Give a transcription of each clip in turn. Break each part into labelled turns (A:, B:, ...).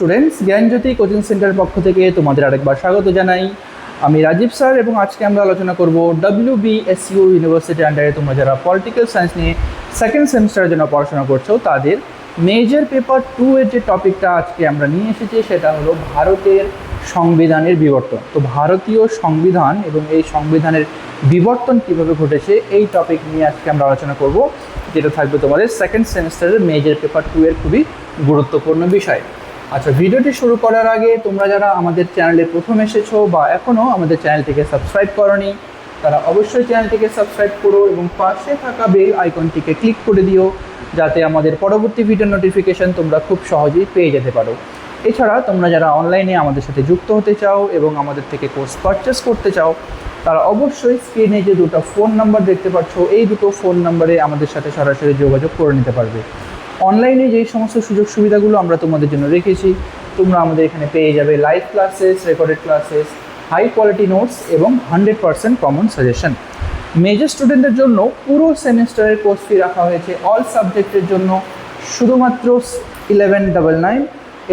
A: Students, জ্ঞানজ্যোতি coaching সেন্টারের পক্ষ থেকে তোমাদের আরেকবার স্বাগত জানাই। আমি রাজীব স্যার এবং আজকে আমরা আলোচনা করব WBSU ইউনিভার্সিটি আন্ডারে তোমরা যারা পলিটিক্যাল সায়েন্স নিয়ে সেকেন্ড সেমিস্টারের জন্য পড়াশোনা করছো তাদের মেজর পেপার 2 এর যে টপিকটা আজকে আমরা নিয়ে এসেছি সেটা হলো ভারতের সংবিধানের বিবর্তন। তো ভারতীয় সংবিধান এবং এই সংবিধানের বিবর্তন কীভাবে ঘটেছে এই টপিক নিয়ে আজকে আমরা আলোচনা করব, যেটা থাকবে তোমাদের সেকেন্ড সেমিস্টারের মেজর পেপার 2 এর খুবই গুরুত্বপূর্ণ বিষয়। আচ্ছা, ভিডিওটি শুরু করার আগে তোমরা যারা আমাদের চ্যানেলে প্রথম এসেছো বা এখনও আমাদের চ্যানেলটিকে সাবস্ক্রাইব করোনি তারা অবশ্যই চ্যানেলটিকে সাবস্ক্রাইব করো এবং পাশে থাকা বেল আইকনটিকে ক্লিক করে দিও, যাতে আমাদের পরবর্তী ভিডিও নোটিফিকেশান তোমরা খুব সহজেই পেয়ে যেতে পারো। এছাড়া তোমরা যারা অনলাইনে আমাদের সাথে যুক্ত হতে চাও এবং আমাদের থেকে কোর্স পারচেস করতে চাও তারা অবশ্যই স্ক্রিনে যে দুটো ফোন নাম্বার দেখতে পাচ্ছ এই দুটো ফোন নাম্বারে আমাদের সাথে সরাসরি যোগাযোগ করে নিতে পারবে। অনলাইনে যেই সমস্ত সুযোগ সুবিধাগুলো আমরা তোমাদের জন্য রেখেছি তোমরা আমাদের এখানে পেয়ে যাবে live classes, recorded classes, high quality notes এবং 100% কমন সাজেশন। মেজর স্টুডেন্টদের জন্য পুরো সেমিস্টারের কোর্স ফি রাখা হয়েছে অল সাবজেক্টের জন্য শুধুমাত্র 1199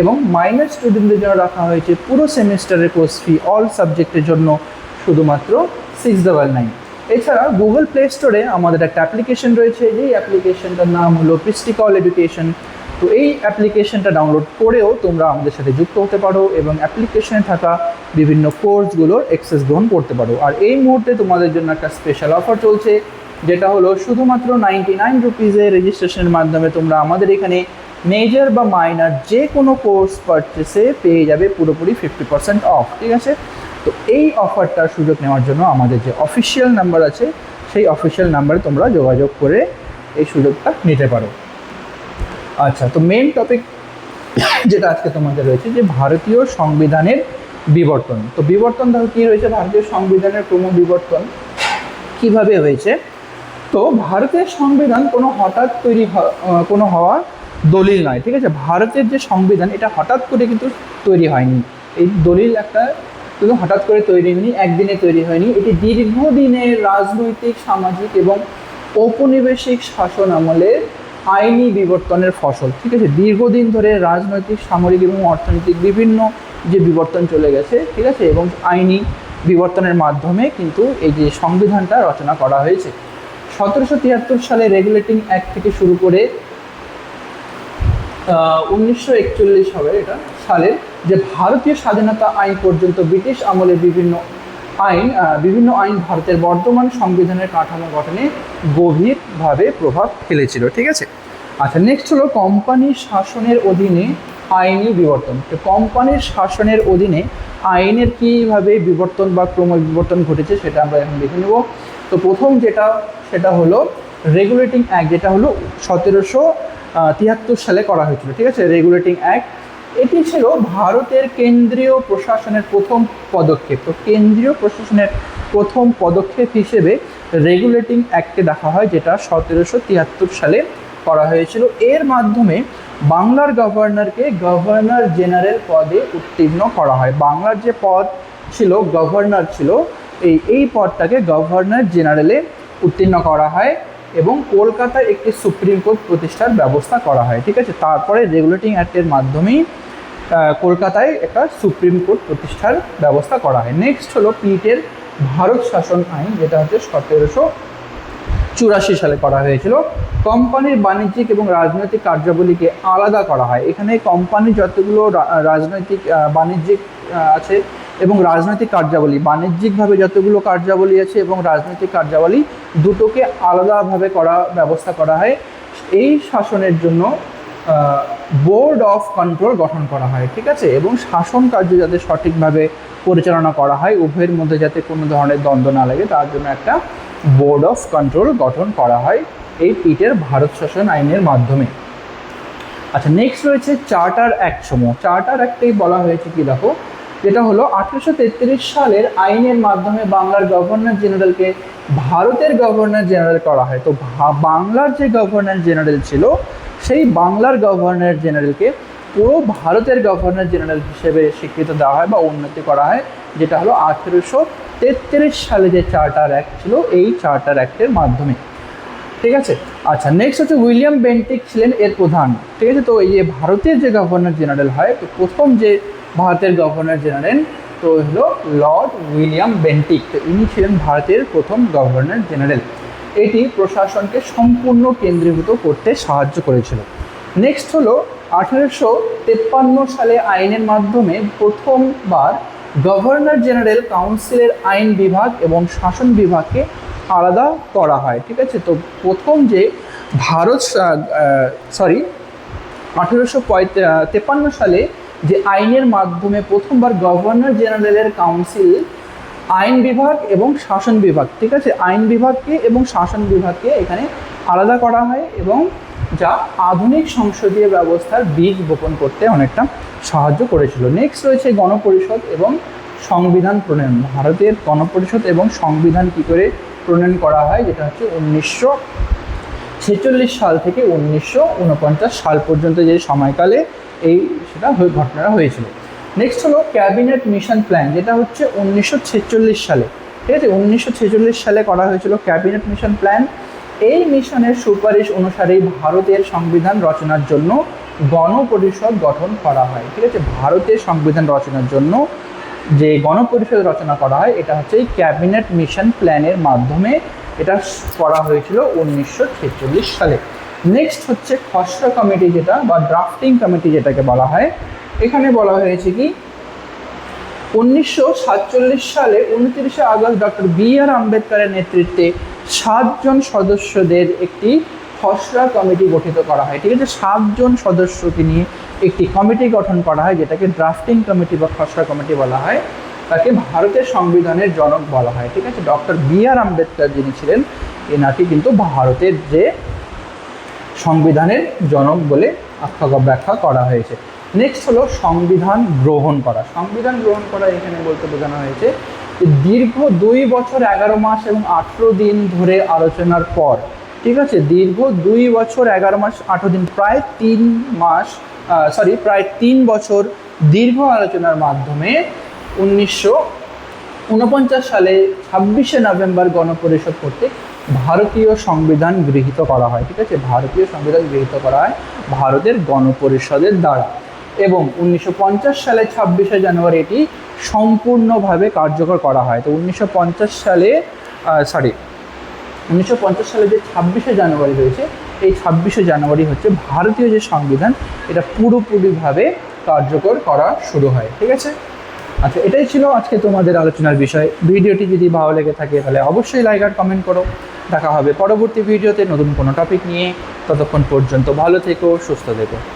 A: এবং মাইনর স্টুডেন্টদের জন্য রাখা হয়েছে পুরো সেমিস্টারের কোর্স ফি অল সাবজেক্টের জন্য শুধুমাত্র 699। এছাড়া গুগল প্লে স্টোরে আমাদের একটা অ্যাপ্লিকেশন রয়েছে, যেই অ্যাপ্লিকেশনটার নাম হলো পিস্টিকল এডুকেশন। তো এই অ্যাপ্লিকেশনটা ডাউনলোড করেও তোমরা আমাদের সাথে যুক্ত হতে পারো এবং অ্যাপ্লিকেশনে থাকা বিভিন্ন কোর্সগুলোর অ্যাক্সেস গ্রহণ করতে পারো। আর এই মুহূর্তে তোমাদের জন্য একটা স্পেশাল অফার চলছে, যেটা হলো শুধুমাত্র 99 রুপিজের রেজিস্ট্রেশনের মাধ্যমে তোমরা আমাদের এখানে মেজর বা মাইনর যে কোনো কোর্স পারচেসে পেয়ে যাবে পুরোপুরি 50% অফ। ঠিক আছে, তো এই অফারটার সুযোগ নেওয়ার জন্য আমাদের যে অফিসিয়াল নাম্বার আছে সেই অফিসিয়াল নাম্বারে তোমরা যোগাযোগ করে এই সুযোগটা নিতে পারো। আচ্ছা, তো মেন টপিক যেটা আজকে তোমাদের রয়েছে যে ভারতীয় সংবিধানের বিবর্তন। তো বিবর্তন দেখো কী হয়েছে, ভারতীয় সংবিধানের ক্রমবিবর্তন কিভাবে হয়েছে। তো ভারতের সংবিধান কোনো হঠাৎ কোনো হওয়া দলিল নয়। ঠিক আছে, ভারতের যে সংবিধান এটা হঠাৎ করে কিন্তু তৈরি হয়নি। এই দলিল একটা কিন্তু হঠাৎ করে তৈরি হয়নি, একদিনে তৈরি হয়নি। এটি দীর্ঘদিনের রাজনৈতিক, সামাজিক এবং ঔপনিবেশিক শাসন আমলের আইনি বিবর্তনের ফসল। ঠিক আছে, দীর্ঘদিন ধরে রাজনৈতিক, সামরিক এবং অর্থনৈতিক বিভিন্ন যে বিবর্তন চলে গেছে, ঠিক আছে, এবং আইনি বিবর্তনের মাধ্যমে কিন্তু এই যে সংবিধানটা রচনা করা হয়েছে। 1773 সালে রেগুলেটিং অ্যাক্ট থেকে শুরু করে 1941 সালের যে ভারতীয় স্বাধীনতা আইন পর্যন্ত ব্রিটিশ আমলের বিভিন্ন আইন ভারতের বর্তমান সংবিধানের কাঠামো গঠনে গভীরভাবে প্রভাব ফেলেছিল। ঠিক আছে, আচ্ছা, নেক্সট হলো কোম্পানির শাসনের অধীনে আইনি বিবর্তন। তো কোম্পানির শাসনের অধীনে আইনের কীভাবে বিবর্তন বা ক্রমবিবর্তন ঘটেছে সেটা আমরা এখন দেখে নেব। তো প্রথম সেটা হলো রেগুলেটিং অ্যাক্ট, যেটা হলো 1773 সালে করা হয়েছিল। ঠিক আছে, রেগুলেটিং অ্যাক্ট এটি ছিল ভারতের কেন্দ্রীয় প্রশাসনের প্রথম পদক্ষেপ। তো কেন্দ্রীয় প্রশাসনের প্রথম পদক্ষেপ হিসেবে রেগুলেটিং অ্যাক্টকে দেখা হয়, যেটা 1773 সালে করা হয়েছিল। এর মাধ্যমে বাংলার গভর্নরকে গভর্নর জেনারেল পদে উত্তীর্ণ করা হয়। বাংলার যে পদ ছিল, গভর্নর ছিল, এই পদটাকে গভর্নর জেনারেলে উত্তীর্ণ করা হয় এবং কলকাতায় একটি সুপ্রিম কোর্ট প্রতিষ্ঠার ব্যবস্থা করা হয়। ঠিক আছে, তারপরে রেগুলেটিং অ্যাক্টের মাধ্যমেই কলকাতায় একটা সুপ্রিম কোর্ট প্রতিষ্ঠার ব্যবস্থা করা হয়। নেক্সট হলো পিটের ভারত শাসন আইন, যেটা হচ্ছে 1784 সালে করা হয়েছিল। কোম্পানির বাণিজ্যিক এবং রাজনৈতিক কার্যাবলীকে আলাদা করা হয়। এখানে কোম্পানির যতগুলো রাজনৈতিক বাণিজ্যিক আছে এবং রাজনৈতিক কার্যাবলী, বাণিজ্যিকভাবে যতগুলো কার্যাবলী আছে এবং রাজনৈতিক কার্যাবলী দুটোকে আলাদাভাবে ব্যবস্থা করা হয়। এই শাসনের জন্য বোর্ড অফ কন্ট্রোল গঠন করা হয়। ঠিক আছে, এবং শাসন কার্য যাতে সঠিকভাবে পরিচালনা করা হয়, উভয়ের মধ্যে যাতে কোনো ধরনের দ্বন্দ্ব না লাগে, তার জন্য একটা বোর্ড অফ কন্ট্রোল গঠন করা হয় এই পিটের ভারত শাসন আইনের মাধ্যমে। আচ্ছা, নেক্সট রয়েছে চার্টার অ্যাক্ট সমূহ। চার্টার অ্যাক্টেই বলা হয়েছে কি দেখো, যেটা হলো 1833 সালের আইনের মাধ্যমে বাংলার গভর্নর জেনারেলকে ভারতের গভর্নর জেনারেল করা হয়। তো বাংলার যে গভর্নর জেনারেল ছিল সেই বাংলার গভর্নর জেনারেলকে পুরো ভারতের গভর্নর জেনারেল হিসেবে স্বীকৃতি দেওয়া হয় বা উন্নতি করা হয়, যেটা হলো 1833 সালে যে চার্টার অ্যাক্ট ছিল এই চার্টার অ্যাক্টের মাধ্যমে। ঠিক আছে। আচ্ছা, নেক্সট হচ্ছে উইলিয়াম বেন্টিক ছিলেন এর প্রধান। ঠিক আছে, তো এই যে ভারতের যে গভর্নর জেনারেল হয়, তো প্রথম যে ভারতের গভর্নর জেনারেল তো হলো লর্ড উইলিয়াম বেন্টিক। তো ইনি ছিলেন ভারতের প্রথম গভর্নর জেনারেল। এটি প্রশাসনকে সম্পূর্ণ কেন্দ্রীভূত করতে সাহায্য করেছিল। নেক্সট হলো 1853 সালে আইনের মাধ্যমে প্রথমবার গভর্নর জেনারেল কাউন্সিলের আইন বিভাগ এবং শাসন বিভাগকে আলাদা করা হয়। ঠিক আছে, তো প্রথম যে ভারত 1853 সালে যে আইনের মাধ্যমে প্রথমবার গভর্নর জেনারেলের কাউন্সিল আইন বিভাগ এবং শাসন বিভাগ, ঠিক আছে, আইন বিভাগকে এবং শাসন বিভাগকে এখানে আলাদা করা হয় এবং যা আধুনিক সংসদীয় ব্যবস্থার বীজ বপন করতে অনেকটা সাহায্য করেছিল। নেক্সট রয়েছে গণপরিষদ এবং সংবিধান প্রণয়ন। ভারতের গণপরিষদ এবং সংবিধান কী করে প্রণয়ন করা হয়, যেটা হচ্ছে 1946 সাল থেকে 1949 সাল পর্যন্ত যে সময়কালে সেটা ঘটনাটা হয়েছিল। নেক্সট হলো ক্যাবিনেট মিশন প্ল্যান, যেটা হচ্ছে 1946 সালে, ঠিক আছে, 1946 সালে করা হয়েছিল ক্যাবিনেট মিশন প্ল্যান। এই মিশনের সুপারিশ অনুসারেই ভারতের সংবিধান রচনার জন্য গণপরিষদ গঠন করা হয়। ঠিক আছে, ভারতের সংবিধান রচনার জন্য যে গণপরিষদ রচনা করা হয় এটা হচ্ছে এই ক্যাবিনেট মিশন প্ল্যানের মাধ্যমে এটা করা হয়েছিল 1946 সালে। নেক্সট হচ্ছে খসড়া কমিটি, যেটা বা ড্রাফটিং কমিটি যেটাকে বলা হয়। এখানে বলা হয়েছে কি 1947 সালে 29শে আগস্ট ডক্টর বি.আর. আম্বেদকরের নেতৃত্বে 7 জন সদস্যদের একটি খসড়া কমিটি গঠিত করা হয়। ঠিক আছে, 7 জন সদস্যকে নিয়ে একটি কমিটি গঠন করা হয়, যেটাকে ড্রাফটিং কমিটি বা খসড়া কমিটি বলা হয়। তাকে ভারতের সংবিধানের জনক বলা হয়। ঠিক আছে, ডক্টর বি.আর. আম্বেদকর যিনি ছিলেন এনাকে কিন্তু ভারতের যে সংবিধানের জনক বলে ব্যাখ্যা করা হয়েছে। নেক্সট হলো সংবিধান গ্রহণ করা। সংবিধান গ্রহণ করা এখানে বলতে বোঝানো হয়েছে যে দীর্ঘ 2 বছর 11 মাস এবং 18 দিন ধরে আলোচনার পর, ঠিক আছে, দীর্ঘ 2 বছর 11 মাস 18 দিন, প্রায় 3 বছর দীর্ঘ আলোচনার মাধ্যমে 1949 সালে 26শে নভেম্বর গণপরিষদ কর্তৃক ভারতীয় সংবিধান গৃহীত করা হয়। ঠিক আছে, ভারতীয় সংবিধান গৃহীত করা হয় ভারতের গণপরিষদের দ্বারা এবং 1950 সালে 26শে জানুয়ারি এটি সম্পূর্ণভাবে কার্যকর করা হয়। তো 1950 সালে যে 26শে জানুয়ারি রয়েছে, এই 26শে জানুয়ারি হচ্ছে ভারতীয় যে সংবিধান এটা পুরোপুরিভাবে কার্যকর করা শুরু হয়। ঠিক আছে, আচ্ছা, এটাই ছিল আজকে তোমাদের আলোচনার বিষয়। ভিডিওটি যদি ভালো লেগে থাকে তাহলে অবশ্যই লাইক আর কমেন্ট করো। দেখা হবে পরবর্তী ভিডিওতে নতুন কোনো টপিক নিয়ে। ততক্ষণ পর্যন্ত ভালো থেকো, সুস্থ থেকো।